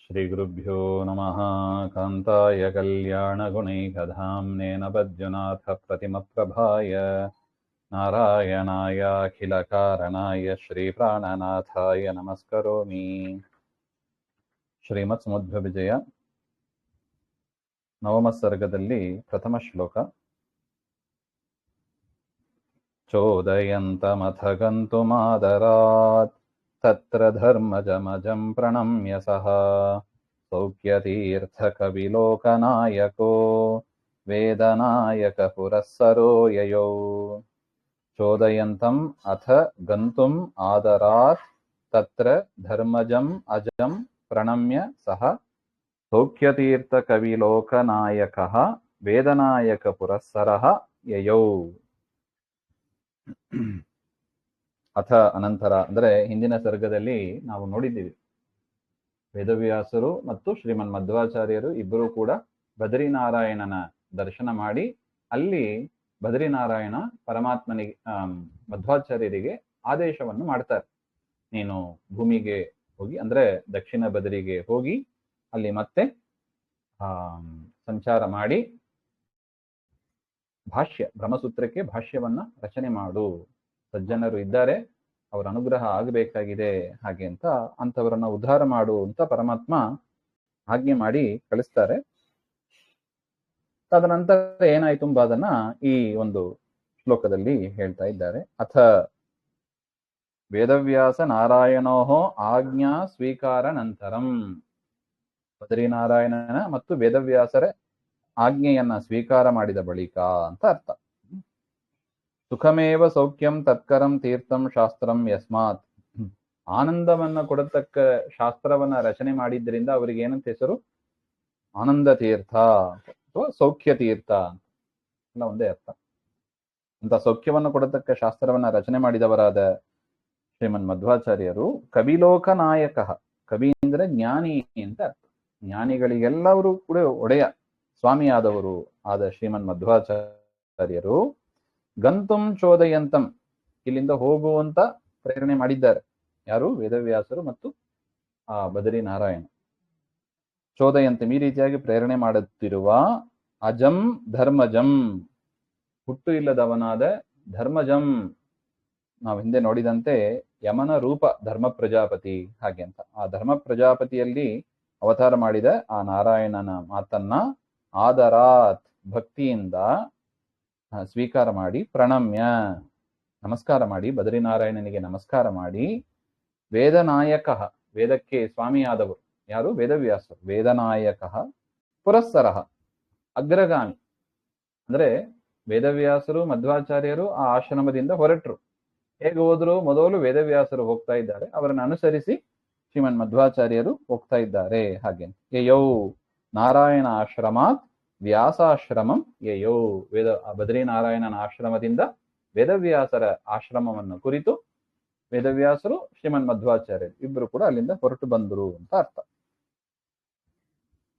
ಶ್ರೀಗುರುಭ್ಯೋ ನಮಃ. ಕಾಂತಾಯ ಕಲ್ಯಾಣಗುಣೈಕಧಾಮ್ನೇ ನಭಜ್ಜುನಾಥ ಪ್ರತಿಮಪ್ರಭಾಯ ನಾರಾಯಣಾಯ ಅಖಿಲಕಾರಣಾಯ ಶ್ರೀಪ್ರಾಣನಾಥಾಯ ನಮಸ್ಕರೋಮಿ. ಶ್ರೀಮತ್ ಸಮುದ್ರ ವಿಜಯ ನವಮ ಸರ್ಗದಲ್ಲಿ ಪ್ರಥಮ ಶ್ಲೋಕ. ಚೋದಯಂತಮಥ ಗಂತುಮಾದರಾತ್ ತತ್ರ ಧರ್ಮಜಮಜಂ ಪ್ರಣಮ್ಯ ಸಹ ಸೌಖ್ಯತೀರ್ಥಕವಿಲೋಕನಾಯಕೋ ವೇದನಾಯಕ ಪುರಸ್ಸರೋ ಯಯೌ. ಚೋದಯಂತಂ ಅಥ ಗಂತುಂ ಆದರಾತ್ ತತ್ರ ಧರ್ಮಜಂ ಅಜಂ ಪ್ರಣಮ್ಯ ಸಹ ಸೌಖ್ಯತೀರ್ಥಕವಿಲೋಕನಾಯಕಃ ವೇದನಾಯಕ ಪುರಸ್ಸರಃ ಯಯೌ. ಅಥ ಅನಂತರ ಅಂದರೆ ಹಿಂದಿನ ಸರ್ಗದಲ್ಲಿ ನಾವು ನೋಡಿದ್ದೀವಿ, ವೇದವ್ಯಾಸರು ಮತ್ತು ಶ್ರೀಮನ್ ಮಧ್ವಾಚಾರ್ಯರು ಇಬ್ಬರೂ ಕೂಡ ಬದರಿನಾರಾಯಣನ ದರ್ಶನ ಮಾಡಿ ಅಲ್ಲಿ ಬದರಿನಾರಾಯಣ ಪರಮಾತ್ಮನಿಗೆ ಮಧ್ವಾಚಾರ್ಯರಿಗೆ ಆದೇಶವನ್ನು ಮಾಡ್ತಾರೆ. ನೀನು ಭೂಮಿಗೆ ಹೋಗಿ ಅಂದ್ರೆ ದಕ್ಷಿಣ ಬದರಿಗೆ ಹೋಗಿ ಅಲ್ಲಿ ಮತ್ತೆ ಸಂಚಾರ ಮಾಡಿ ಭಾಷ್ಯ ಬ್ರಹ್ಮಸೂತ್ರಕ್ಕೆ ಭಾಷ್ಯವನ್ನ ರಚನೆ ಮಾಡು. ಸಜ್ಜನರು ಇದ್ದಾರೆ, ಅವರ ಅನುಗ್ರಹ ಆಗಬೇಕಾಗಿದೆ, ಹಾಗೆ ಅಂತ ಅಂಥವರನ್ನ ಉದ್ಧಾರ ಮಾಡು ಅಂತ ಪರಮಾತ್ಮ ಆಜ್ಞೆ ಮಾಡಿ ಕಳಿಸ್ತಾರೆ. ತದನಂತರ ಏನಾಯ್ತು ಎಂಬುದನ್ನ ಈ ಒಂದು ಶ್ಲೋಕದಲ್ಲಿ ಹೇಳ್ತಾ ಇದ್ದಾರೆ. ಅಥ ವೇದವ್ಯಾಸ ನಾರಾಯಣೋ ಆಜ್ಞಾ ಸ್ವೀಕಾರ ನಂತರಂ. ಬದರಿನಾರಾಯಣನ ಮತ್ತು ವೇದವ್ಯಾಸರ ಆಜ್ಞೆಯನ್ನ ಸ್ವೀಕಾರ ಮಾಡಿದ ಬಳಿಕ ಅಂತ ಅರ್ಥ. ಸುಖಮೇವ ಸೌಖ್ಯಂ ತತ್ಕರಂ ತೀರ್ಥಂ ಶಾಸ್ತ್ರಂ ಯಸ್ಮಾತ್. ಆನಂದವನ್ನ ಕೊಡತಕ್ಕ ಶಾಸ್ತ್ರವನ್ನ ರಚನೆ ಮಾಡಿದ್ರಿಂದ ಅವರಿಗೆ ಏನಂತ ಹೆಸರು? ಆನಂದ ತೀರ್ಥ ಅಥವಾ ಸೌಖ್ಯ ತೀರ್ಥ ಎಲ್ಲ ಒಂದೇ ಅರ್ಥ. ಅಂತ ಸೌಖ್ಯವನ್ನು ಕೊಡತಕ್ಕ ಶಾಸ್ತ್ರವನ್ನ ರಚನೆ ಮಾಡಿದವರಾದ ಶ್ರೀಮನ್ ಮಧ್ವಾಚಾರ್ಯರು ಕವಿಲೋಕ ನಾಯಕ. ಕವಿ ಅಂದ್ರೆ ಜ್ಞಾನಿ ಅಂತ ಅರ್ಥ. ಜ್ಞಾನಿಗಳಿಗೆಲ್ಲರೂ ಕೂಡ ಒಡೆಯ ಸ್ವಾಮಿಯಾದವರು ಆದ ಶ್ರೀಮನ್ ಮಧ್ವಾಚಾರ್ಯರು ಗಂತುಂ ಚೋದಯಂತಂ, ಇಲ್ಲಿಂದ ಹೋಗುವಂತ ಪ್ರೇರಣೆ ಮಾಡಿದ್ದಾರೆ. ಯಾರು? ವೇದವ್ಯಾಸರು ಮತ್ತು ಬದರಿನಾರಾಯಣ. ಚೋದಯಂತಂ ಈ ರೀತಿಯಾಗಿ ಪ್ರೇರಣೆ ಮಾಡುತ್ತಿರುವ ಅಜಂ ಧರ್ಮಜಂ, ಹುಟ್ಟು ಇಲ್ಲದವನಾದ ಧರ್ಮಜಂ. ನಾವು ಹಿಂದೆ ನೋಡಿದಂತೆ ಯಮನ ರೂಪ ಧರ್ಮ ಪ್ರಜಾಪತಿ, ಹಾಗೆ ಅಂತ ಆ ಧರ್ಮ ಪ್ರಜಾಪತಿಯಲ್ಲಿ ಅವತಾರ ಮಾಡಿದ ಆ ನಾರಾಯಣನ ಮಾತನ್ನ ಆದರಾತ್ ಭಕ್ತಿಯಿಂದ ಸ್ವೀಕಾರ ಮಾಡಿ, ಪ್ರಣಮ್ಯ ನಮಸ್ಕಾರ ಮಾಡಿ, ಬದರಿನಾರಾಯಣನಿಗೆ ನಮಸ್ಕಾರ ಮಾಡಿ, ವೇದನಾಯಕ ವೇದಕ್ಕೆ ಸ್ವಾಮಿಯಾದವರು ಯಾರು? ವೇದವ್ಯಾಸರು. ವೇದನಾಯಕ ಪುರಸ್ಸರ ಅಗ್ರಗಾಮಿ. ಅಂದ್ರೆ ವೇದವ್ಯಾಸರು ಮಧ್ವಾಚಾರ್ಯರು ಆ ಆಶ್ರಮದಿಂದ ಹೊರಟರು. ಹೇಗೆ ಹೋದ್ರು? ಮೊದಲು ವೇದವ್ಯಾಸರು ಹೋಗ್ತಾ ಇದ್ದಾರೆ, ಅವರನ್ನು ಅನುಸರಿಸಿ ಶ್ರೀಮನ್ ಮಧ್ವಾಚಾರ್ಯರು ಹೋಗ್ತಾ ಇದ್ದಾರೆ. ಹಾಗೆ ಯಯೌ ನಾರಾಯಣ ಆಶ್ರಮಾತ್ ವ್ಯಾಸಾಶ್ರಮಂ ಯಯೌ. ಬದರಿನಾರಾಯಣನ ಆಶ್ರಮದಿಂದ ವೇದವ್ಯಾಸರ ಆಶ್ರಮವನ್ನು ಕುರಿತು ವೇದವ್ಯಾಸರು ಶ್ರೀಮನ್ ಮಧ್ವಾಚಾರ್ಯರು ಇಬ್ಬರು ಕೂಡ ಅಲ್ಲಿಂದ ಹೊರಟು ಬಂದರು ಅಂತ ಅರ್ಥ.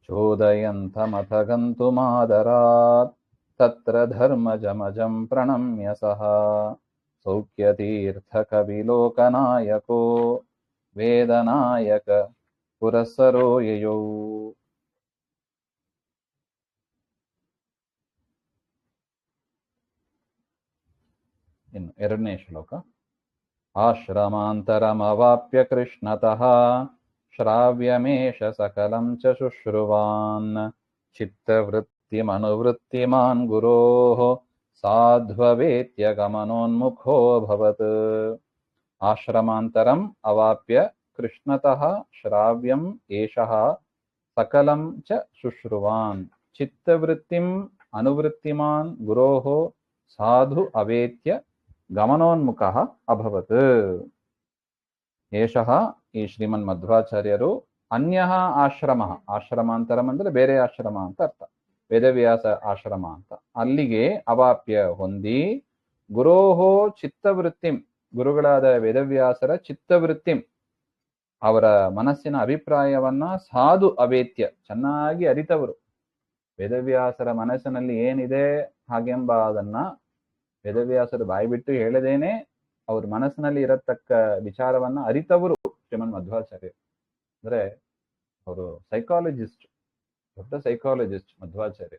ಚೋದಯಂತಮಥ ಗಂತುಮಾದರಾತ್ ತತ್ರ ಧರ್ಮಜಮಜಂ ಪ್ರಣಮ್ಯ ಸಹ ಸೌಖ್ಯತೀರ್ಥಕವಿಲೋಕನಾಯಕೋ ವೇದನಾಯಕ ಪುರಸ್ಸರೋ ಯಯೌ. ಇನ್ನು ಎರಡನೇ ಶ್ಲೋಕ. ಆಶ್ರಮಾಂತರಮವಾಪ್ಯ ಕೃಷ್ಣತಃ ಶ್ರಾವ್ಯಮೇಷ ಸಕಲಂ ಚ ಶುಶ್ರುವಾನ್ ಚಿತ್ತವೃತ್ತಿಮನುವೃತ್ತಿಮಾನ್ ಗುರೋಃ ಸಾಧ್ವವೇತ್ಯ ಗಮನೋನ್ಮುಖೋऽಭವತ್. ಆಶ್ರಮಾಂತರಂ ಅವಾಪ್ಯ ಕೃಷ್ಣತಃ ಶ್ರಾವ್ಯಂ ಏಷಃ ಸಕಲಂ ಚ ಶುಶ್ರುವಾನ್ ಚಿತ್ತವೃತ್ತಿಂ ಅನುವೃತ್ತಿಮಾನ್ ಗುರೋಃ ಸಾಧು ಅವೇತ್ಯ ಗಮನೋನ್ಮುಖಃ ಅಭವತ್. ಏಷಃ ಈ ಶ್ರೀಮನ್ ಮಧ್ವಾಚಾರ್ಯರು ಅನ್ಯಃ ಆಶ್ರಮ. ಆಶ್ರಮಾಂತರಂ ಅಂದ್ರೆ ಬೇರೆ ಆಶ್ರಮ ಅಂತ ಅರ್ಥ. ವೇದವ್ಯಾಸ ಆಶ್ರಮ ಅಂತ ಅಲ್ಲಿಗೆ ಅವಾಪ್ಯ ಹೊಂದಿ, ಗುರೋಹೋ ಚಿತ್ತವೃತ್ತಿಂ ಗುರುಗಳಾದ ವೇದವ್ಯಾಸರ ಚಿತ್ತವೃತ್ತಿಂ ಅವರ ಮನಸ್ಸಿನ ಅಭಿಪ್ರಾಯವನ್ನ ಸಾಧು ಅವೇತ್ಯ ಚೆನ್ನಾಗಿ ಅರಿತವರು. ವೇದವ್ಯಾಸರ ಮನಸ್ಸಿನಲ್ಲಿ ಏನಿದೆ ಹಾಗೆಂಬ ಅದನ್ನ ವೇದವ್ಯಾಸರು ಬಾಯ್ಬಿಟ್ಟು ಹೇಳದೇನೆ ಅವ್ರ ಮನಸ್ಸಿನಲ್ಲಿ ಇರತಕ್ಕ ವಿಚಾರವನ್ನ ಅರಿತವರು ಶ್ರೀಮನ್ ಮಧ್ವಾಚಾರ್ಯರು. ಅಂದ್ರೆ ಅವರು ಸೈಕಾಲಜಿಸ್ಟ್, ದೊಡ್ಡ ಸೈಕಾಲಜಿಸ್ಟ್ ಮಧ್ವಾಚಾರ್ಯ.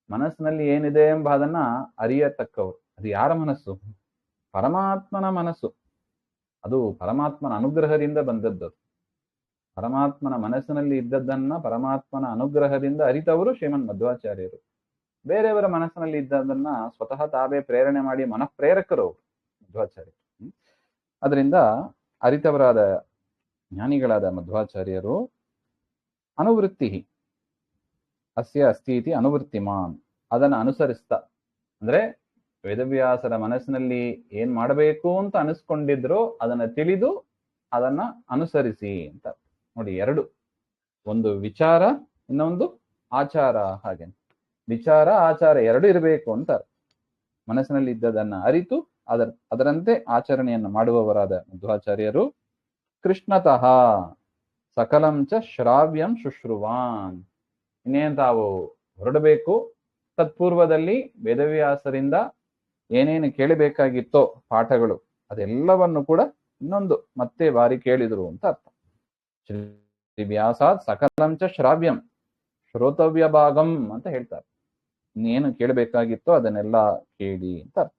ಮನಸ್ಸಿನಲ್ಲಿ ಏನಿದೆ ಎಂಬ ಅದನ್ನ ಅರಿಯತಕ್ಕವರು. ಅದು ಯಾರ ಮನಸ್ಸು? ಪರಮಾತ್ಮನ ಮನಸ್ಸು. ಅದು ಪರಮಾತ್ಮನ ಅನುಗ್ರಹದಿಂದ ಬಂದದ್ದು. ಪರಮಾತ್ಮನ ಮನಸ್ಸಿನಲ್ಲಿ ಇದ್ದದ್ದನ್ನ ಪರಮಾತ್ಮನ ಅನುಗ್ರಹದಿಂದ ಅರಿತವರು ಶ್ರೀಮನ್ ಮಧ್ವಾಚಾರ್ಯರು. ಬೇರೆಯವರ ಮನಸ್ಸಿನಲ್ಲಿ ಇದ್ದದನ್ನ ಸ್ವತಃ ತಾವೇ ಪ್ರೇರಣೆ ಮಾಡಿ ಮನಃಪ್ರೇರಕರು ಅವರು ಮಧ್ವಾಚಾರ್ಯರು. ಅದರಿಂದ ಅರಿತವರಾದ ಜ್ಞಾನಿಗಳಾದ ಮಧ್ವಾಚಾರ್ಯರು ಅನುವೃತ್ತಿ ಅಸ್ಯ ಅಸ್ತಿ ಅನುವೃತ್ತಿಮಾನ್, ಅದನ್ನ ಅನುಸರಿಸ್ತಾ, ಅಂದ್ರೆ ವೇದವ್ಯಾಸರ ಮನಸ್ಸಿನಲ್ಲಿ ಏನ್ ಮಾಡಬೇಕು ಅಂತ ಅನಿಸ್ಕೊಂಡಿದ್ರು ಅದನ್ನ ತಿಳಿದು ಅದನ್ನ ಅನುಸರಿಸಿ ಅಂತ. ನೋಡಿ, ಎರಡು, ಒಂದು ವಿಚಾರ, ಇನ್ನೊಂದು ಆಚಾರ. ಹಾಗೆ ವಿಚಾರ ಆಚಾರ ಎರಡು ಇರಬೇಕು ಅಂತ. ಮನಸ್ಸಿನಲ್ಲಿ ಇದ್ದದನ್ನ ಅರಿತು ಅದರಂತೆ ಆಚರಣೆಯನ್ನು ಮಾಡುವವರಾದ ಮಧ್ವಾಚಾರ್ಯರು ಕೃಷ್ಣತಃ ಸಕಲಂಚ ಶ್ರಾವ್ಯಂ ಶುಶ್ರುವಾನ್. ಇನ್ನೇನ್ ತಾವು ಹೊರಡಬೇಕು, ತತ್ಪೂರ್ವದಲ್ಲಿ ವೇದವ್ಯಾಸರಿಂದ ಏನೇನು ಕೇಳಬೇಕಾಗಿತ್ತೋ ಪಾಠಗಳು ಅದೆಲ್ಲವನ್ನು ಕೂಡ ಇನ್ನೊಂದು ಮತ್ತೆ ಬಾರಿ ಕೇಳಿದ್ರು ಅಂತ ಅರ್ಥ. ಶ್ರೀ ವ್ಯಾಸಾತ್ ಸಕಲಂಚ ಶ್ರಾವ್ಯಂ ಶ್ರೋತವ್ಯ ಭಾಗಂ ಅಂತ ಹೇಳ್ತಾರೆ. ಇನ್ನೇನು ಕೇಳಬೇಕಾಗಿತ್ತೋ ಅದನ್ನೆಲ್ಲ ಕೇಳಿ ಅಂತ ಅರ್ಥ.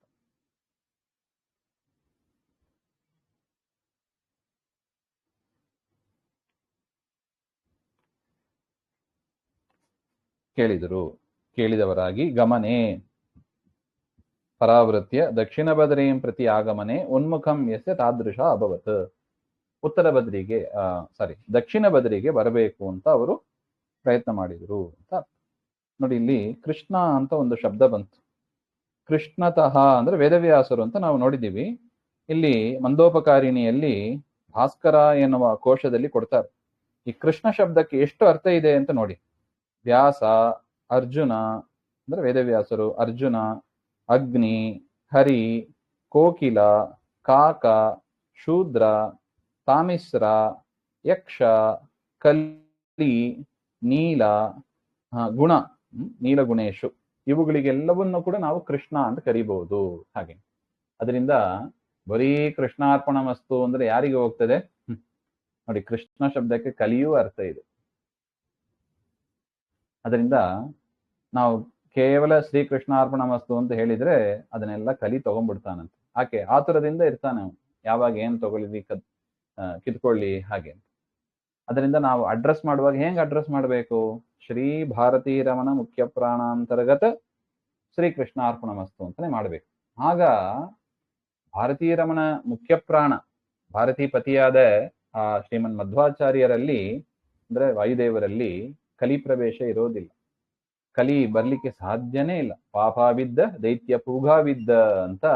ಕೇಳಿದರು. ಕೇಳಿದವರಾಗಿ ಗಮನೆ ಪರಾವೃತ್ಯ ದಕ್ಷಿಣ ಬದರೀಂ ಪ್ರತಿ ಆಗಮನೆ ಉನ್ಮುಖಂ ಯಸ್ಯ ತಾದೃಶ ಅಭವತ್. ಉತ್ತರ ಬದರಿಗೆ ದಕ್ಷಿಣ ಬದರಿಗೆ ಬರಬೇಕು ಅಂತ ಅವರು ಪ್ರಯತ್ನ ಮಾಡಿದರು ಅಂತ. ನೋಡಿ, ಇಲ್ಲಿ ಕೃಷ್ಣ ಅಂತ ಒಂದು ಶಬ್ದ ಬಂತು. ಕೃಷ್ಣತಃ ಅಂದ್ರೆ ವೇದವ್ಯಾಸರು ಅಂತ ನಾವು ನೋಡಿದ್ದೀವಿ. ಇಲ್ಲಿ ಮಂದೋಪಕಾರಿಣಿಯಲ್ಲಿ ಭಾಸ್ಕರ ಎನ್ನುವ ಕೋಶದಲ್ಲಿ ಕೊಡ್ತಾರೆ. ಈ ಕೃಷ್ಣ ಶಬ್ದಕ್ಕೆ ಎಷ್ಟು ಅರ್ಥ ಇದೆ ಅಂತ ನೋಡಿ. ವ್ಯಾಸ, ಅರ್ಜುನ ಅಂದ್ರೆ ವೇದವ್ಯಾಸರು, ಅರ್ಜುನ, ಅಗ್ನಿ, ಹರಿ, ಕೋಕಿಲ, ಕಾಕ, ಶೂದ್ರ, ತಾಮಿಸ್ರ, ಯಕ್ಷ, ಕಲಿ, ನೀಲ, ಗುಣ, ನೀಲಗುಣೇಶು, ಇವುಗಳಿಗೆಲ್ಲವನ್ನು ಕೂಡ ನಾವು ಕೃಷ್ಣ ಅಂತ ಕರಿಬಹುದು. ಹಾಗೆ ಅದರಿಂದ ಬರೀ ಕೃಷ್ಣಾರ್ಪಣ ಮಸ್ತು ಅಂದ್ರೆ ಯಾರಿಗೆ ಹೋಗ್ತದೆ? ನೋಡಿ, ಕೃಷ್ಣ ಶಬ್ದಕ್ಕೆ ಕಲಿಯೂ ಅರ್ಥ ಇದೆ. ಅದರಿಂದ ನಾವು ಕೇವಲ ಶ್ರೀಕೃಷ್ಣಾರ್ಪಣ ಮಸ್ತು ಅಂತ ಹೇಳಿದ್ರೆ ಅದನ್ನೆಲ್ಲ ಕಲಿ ತಗೊಂಡ್ಬಿಡ್ತಾನಂತ. ಆಕೆ ಆತುರದಿಂದ ಇರ್ತಾನೆ, ಯಾವಾಗ ಏನ್ ತಗೊಳ್ಳಿ ಕಿತ್ಕೊಳ್ಳಿ ಹಾಗೆ. ಅದರಿಂದ ನಾವು ಅಡ್ರೆಸ್ ಮಾಡುವಾಗ ಹೆಂಗ್ ಅಡ್ರೆಸ್ ಮಾಡಬೇಕು? ಶ್ರೀ ಭಾರತೀ ರಮಣ ಮುಖ್ಯ ಪ್ರಾಣಾಂತರ್ಗತ ಶ್ರೀಕೃಷ್ಣಾರ್ಪಣ ಮಸ್ತು ಅಂತಾನೆ ಮಾಡ್ಬೇಕು. ಆಗ ಭಾರತೀ ರಮಣ ಮುಖ್ಯ ಪ್ರಾಣ ಭಾರತೀ ಪತಿಯಾದ ಆ ಶ್ರೀಮನ್ ಮಧ್ವಾಚಾರ್ಯರಲ್ಲಿ ಅಂದ್ರೆ ವಾಯುದೇವರಲ್ಲಿ ಕಲಿ ಪ್ರವೇಶ ಇರೋದಿಲ್ಲ. ಕಲಿ ಬರ್ಲಿಕ್ಕೆ ಸಾಧ್ಯನೇ ಇಲ್ಲ. ಪಾಪಾವಿದ್ದ ದೈತ್ಯ ಪೂಘಾವಿದ್ದ ಅಂತ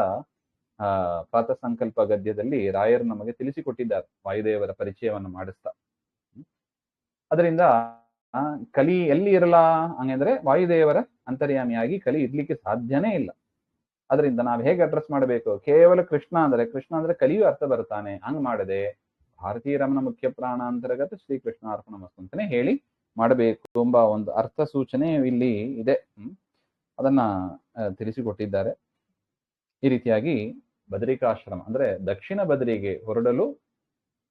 ಪ್ರಾತಃ ಸಂಕಲ್ಪ ಗದ್ಯದಲ್ಲಿ ರಾಯರು ನಮಗೆ ತಿಳಿಸಿಕೊಟ್ಟಿದ್ದಾರೆ, ವಾಯುದೇವರ ಪರಿಚಯವನ್ನು ಮಾಡಿಸ್ತಾ. ಅದರಿಂದ ಕಲಿ ಎಲ್ಲಿ ಇರಲ್ಲ ಹಂಗಂದ್ರೆ ವಾಯುದೇವರ ಅಂತರ್ಯಾಮಿಯಾಗಿ ಕಲಿ ಇರ್ಲಿಕ್ಕೆ ಸಾಧ್ಯನೇ ಇಲ್ಲ. ಅದರಿಂದ ನಾವು ಹೇಗೆ ಅಡ್ರೆಸ್ ಮಾಡಬೇಕು? ಕೇವಲ ಕೃಷ್ಣ ಅಂದ್ರೆ ಕಲಿಯು ಅರ್ಥ ಬರ್ತಾನೆ. ಹಂಗ್ ಮಾಡದೆ ಭಾರತೀಯ ರಮಣ ಮುಖ್ಯ ಪ್ರಾಣಾಂತರ್ಗತ ಶ್ರೀಕೃಷ್ಣ ಅರ್ಪಣ ಮಸ್ತು ಅಂತಾನೆ ಹೇಳಿ ಮಾಡಬೇಕು ಎಂಬ ಒಂದು ಅರ್ಥ ಸೂಚನೆ ಇಲ್ಲಿ ಇದೆ. ಅದನ್ನ ತಿಳಿಸಿಕೊಟ್ಟಿದ್ದಾರೆ. ಈ ರೀತಿಯಾಗಿ ಬದರಿಕಾಶ್ರಮ ಅಂದ್ರೆ ದಕ್ಷಿಣ ಬದರಿಗೆ ಹೊರಡಲು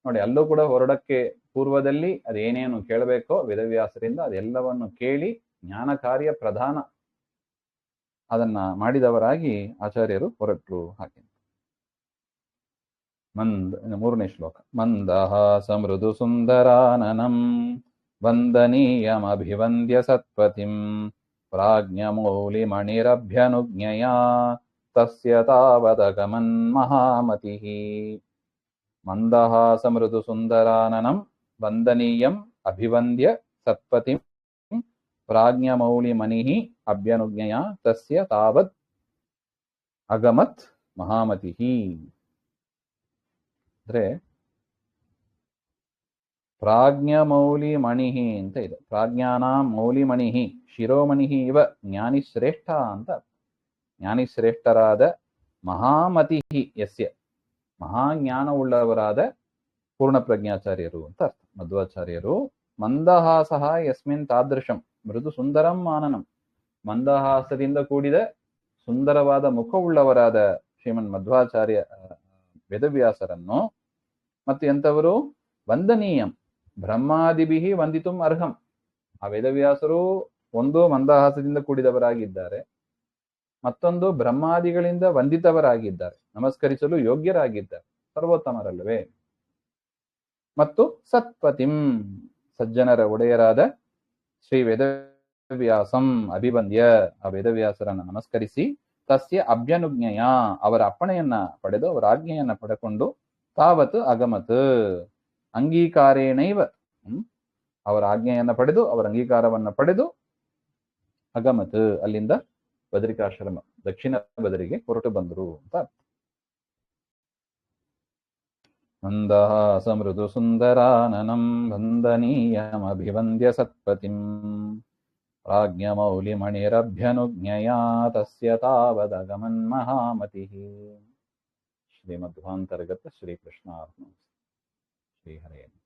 ನೋಡಿ, ಅಲ್ಲೂ ಕೂಡ ಹೊರಡಕ್ಕೆ ಪೂರ್ವದಲ್ಲಿ ಅದೇನೇನು ಕೇಳಬೇಕೋ ವೇದವ್ಯಾಸರಿಂದ ಅದೆಲ್ಲವನ್ನು ಕೇಳಿ ಜ್ಞಾನ ಕಾರ್ಯ ಪ್ರಧಾನ ಅದನ್ನ ಮಾಡಿದವರಾಗಿ ಆಚಾರ್ಯರು ಹೊರಟರು. ಹಾಗೆ ಮೂರನೇ ಶ್ಲೋಕ. ಮಂದಹ ಸಮೃದು ಸುಂದರಾನನಂ ವಂದನೀಯಮಭಿವಂದ್ಯ ಸತ್ಪತಿಂ ಪ್ರಾಜ್ಞಮೌಲಿ ಮಣಿರಭ್ಯನುಜ್ಞಯ ತಸ್ಯ ತಾವದಗಮನ್ ಮಹಾಮತಿಃ. ಮಂದಹ ಸಮೃದು ಸುಂದರಾನನಂ ವಂದನೀಯಂ ಅಭಿವಂದ್ಯ ಸತ್ಪತಿಂ ಪ್ರಾಜ್ಞಮೌಲಿ ಮಣಿಃ ಅಭ್ಯನುಜ್ಞಯ ತಸ್ಯ ತಾವದ್ ಅಗಮತ್ ಮಹಾಮತಿಃ. ಅಂದ್ರೆ ಪ್ರಾಜ್ಞಮೌಲಿ ಮಣಿಹಿ ಅಂತ ಇದೆ. ಪ್ರಾಜ್ಞಾನಾಂ ಮೌಲಿ ಮಣಿಹಿ ಶಿರೋಮಣಿಹಿ ಇವ ಜ್ಞಾನಿಶ್ರೇಷ್ಠ ಅಂತ. ಜ್ಞಾನಿಶ್ರೇಷ್ಠರಾದ ಮಹಾಮತಿಹಿ ಯಸ್ಯ ಮಹಾಜ್ಞಾನವುಳ್ಳವರಾದ ಪೂರ್ಣ ಪ್ರಜ್ಞಾಚಾರ್ಯರು ಅಂತ ಅರ್ಥ. ಮಧ್ವಾಚಾರ್ಯರು ಮಂದಹಾಸಃ ಯಸ್ಮಿನ್ ತಾದೃಶಂ ಮೃದು ಸುಂದರಂ ಮಾನನಂ. ಮಂದಹಾಸದಿಂದ ಕೂಡಿದ ಸುಂದರವಾದ ಮುಖವುಳ್ಳವರಾದ ಶ್ರೀಮನ್ ಮಧ್ವಾಚಾರ್ಯ ವೇದವ್ಯಾಸರನ್ನು ಮತ್ತು ಎಂಥವರು? ವಂದನೀಯಂ ಬ್ರಹ್ಮಾದಿಭಿ ವಂದಿತುಂ ಅರ್ಹಂ. ಆ ವೇದವ್ಯಾಸರು ಒಂದು ಮಂದಹಾಸದಿಂದ ಕೂಡಿದವರಾಗಿದ್ದಾರೆ, ಮತ್ತೊಂದು ಬ್ರಹ್ಮಾದಿಗಳಿಂದ ವಂದಿತವರಾಗಿದ್ದಾರೆ, ನಮಸ್ಕರಿಸಲು ಯೋಗ್ಯರಾಗಿದ್ದಾರೆ, ಸರ್ವೋತ್ತಮರಲ್ಲವೇ. ಮತ್ತು ಸತ್ಪತಿಂ, ಸಜ್ಜನರ ಒಡೆಯರಾದ ಶ್ರೀ ವೇದವ್ಯಾಸಂ ಅಭಿವಂದ್ಯ, ಆ ವೇದವ್ಯಾಸರನ್ನು ನಮಸ್ಕರಿಸಿ, ತಸ್ಯ ಅಭ್ಯನುಜ್ಞೆಯ, ಅವರ ಅಪ್ಪಣೆಯನ್ನ ಪಡೆದು, ಅವರ ಆಜ್ಞೆಯನ್ನ ಪಡೆಕೊಂಡು, ತಾವತ್ ಅಗಮತ್, ಅಂಗೀಕಾರೇಣೈವ, ಅವರ ಆಜ್ಞೆಯನ್ನ ಪಡೆದು, ಅವರ ಅಂಗೀಕಾರವನ್ನ ಪಡೆದು, ಅಗಮತ್, ಅಲ್ಲಿಂದ ಬದರಿಕಾಶ್ರಮ ದಕ್ಷಿಣ ಬದರಿಗೆ ಹೊರಟು ಬಂದರು ಅಂತ. ಮಂದಹಾಸ ಮೃದು ಸುಂದರಾನನಂ ವಂದನೀಯಮಭಿವಂದ್ಯ ಸತ್ಪತಿಂ ಪ್ರಾಜ್ಞಮೌಲಿಮಣಿರಭ್ಯನುಜ್ಞಯಾ ತಸ್ಯ ತಾವದಗಮನ್ ಮಹಾಮತಿಃ. ಶ್ರೀಮಧ್ವಾಂತರ್ಗತ ಶ್ರೀಕೃಷ್ಣಾರ್ಪಣಮಸ್ತು. ಶ್ರೀಹರೇ.